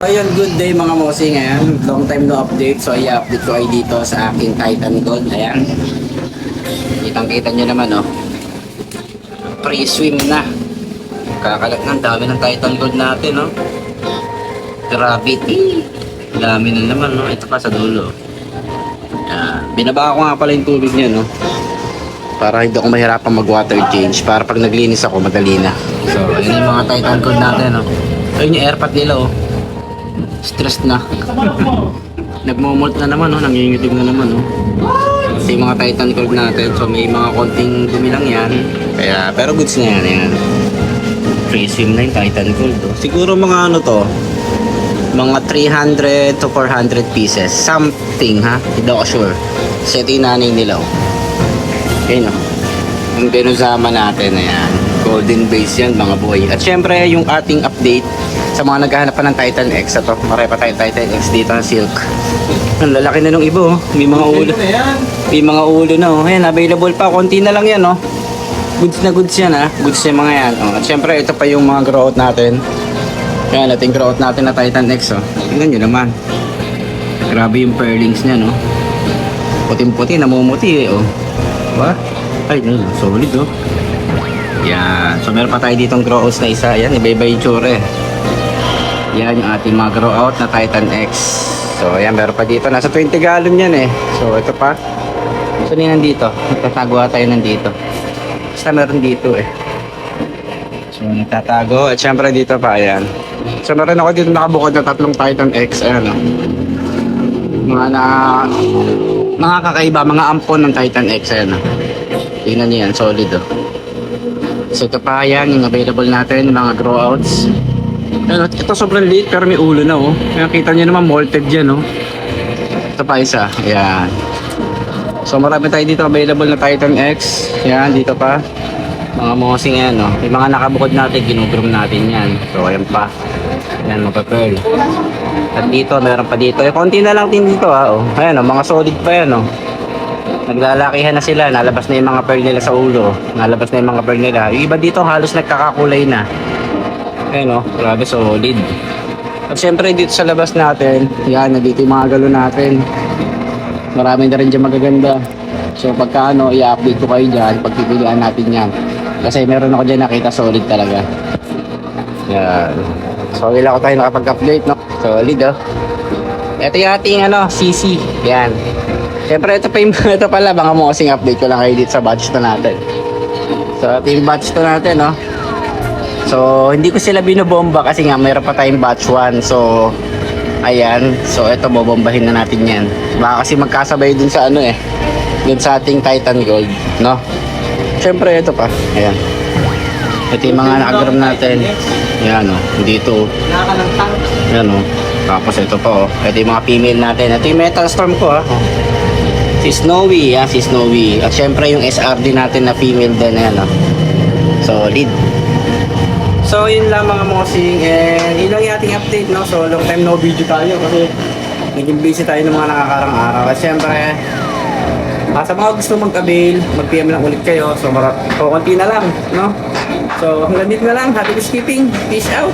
Ayun, good day mga mosing. Ayan, long time no update. So, i-update ko ay dito sa aking Titan Gold. Ayan. Kitang-kita nyo naman, oh. Pre-swim na. Kakalat ng dami ng Titan Gold natin, oh. Gravity. Dami na naman, no. Ito pa sa dulo. Ayan. Binaba ko nga pala yung tubig niya, no. Para hindi ako mahirapan mag-water change. Para pag naglinis ako, madali na. So, ayun yung mga Titan Gold natin, no. Ayun yung airpot nila, oh. Stress na. Nagmumult na naman, no? Nangingitig na naman. No? Kasi yung mga Titan Gold natin, so may mga konting dumi lang yan. Kaya, pero goods na yan. Ayan. Free swim na yung Titan Gold. Oh. Siguro mga ano to, mga 300 to 400 pieces. Something, ha? Hindi ako sure. Kasi ito yung nanay nila. Oh. Okay, no? Yung binusama natin, ayan. Golden base yan, mga boy. At syempre, yung ating update sa mga naghahanap pa ng Titan X. Ito, maray pa tayo Titan X dito ng silk. Ang lalaki na nung iba, oh. May mga ulo. May mga ulo na, oh. Ayan, available pa. Konti na lang yan, oh. Goods na goods yan, ha. Goods yung mga yan, oh. At syempre, ito pa yung mga grow out natin. Ayan, ating grow out natin na Titan X, oh. Tingnan nyo naman. Grabe yung pearlings niya, no. Puting-puti, namumuti, eh, oh. Diba? Ay, no, solid, oh. Yan. So, meron pa tayo ditong grow outs na isa. Yan, iba-iba yung tsura, eh. Yan yung ating mga grow out na Titan X. So, ayan, meron pa dito. Nasa 20 gallon yan, eh. So, ito pa. So, nandito. Nagtatago tayo nandito. Basta meron dito, eh. So, nagtatago. At syempre dito pa, ayan. So, meron ako dito nakabukod na tatlong Titan X. Ayan, oh. Mga kakaiba, mga ampon ng Titan X. Ayan, oh. Tingnan niyo yan, solid, oh. So, ito pa, ayan, yung available natin, yung mga grow outs. Ayan, ito sobrang liit pero may ulo na, oh. Kaya kita nyo naman, molted yan, oh. Ito pa isa, ayan. So, marami tayo dito available na Titan X. Ayan, dito pa. Mga mosing yan, oh. Yung mga nakabukod natin, ginugroom natin yan. So, ayan pa. Ayan, mga-pearl. At dito, meron pa dito. Eh, konti na lang din dito, ha, oh. Ayan, oh, mga solid pa yan, oh. Naglalakihan na sila, nalabas na yung mga pearl nila sa ulo. Nalabas na yung mga pearl nila. Yung iba dito, halos nagkakakulay na. Ayan, oh, grabe, solid. At syempre dito sa labas natin, yan, nandito yung mga galon natin. Marami na rin dyan magaganda. So pagka ano, i-update ko kayo dyan, pagpipilian natin yan. Kasi meron ako dyan nakita, solid talaga. Yan. So wala ko tayo nakapag-update, no? Solid, oh. Ito yung ating ano, CC. Yan. Syempre ito pa yung, ito pala, mga mosing update ko lang kayo dito sa batch to natin. So ito yung batch to natin, no? So, hindi ko sila binobomba kasi nga mayroon pa tayong batch 1. So, ayan. So, ito bobombahin na natin yan. Baka kasi magkasabay dun sa ano, eh. Dun sa ating Titan Gold, no? Siyempre, ito pa. Ayan. Ito yung mga nakagram natin. Ayan, oh. Dito. Ayan, oh. Tapos ito pa, oh. Ito yung mga female natin. Ito yung Metal Storm ko, ha. Oh. Si Snowy, ha. Si Snowy. At syempre, yung SRD natin na female din. Ayan, oh. Solid. So yun lang mga mosing, and yun lang yung ating update, no? So long time no video tayo kasi naging busy tayo ng mga nakakarang araw. At syempre, sa mga gusto mag-avail, mag-PM lang ulit kayo. So konti na lang, no? So hanggang dito na lang, happy skipping, peace out!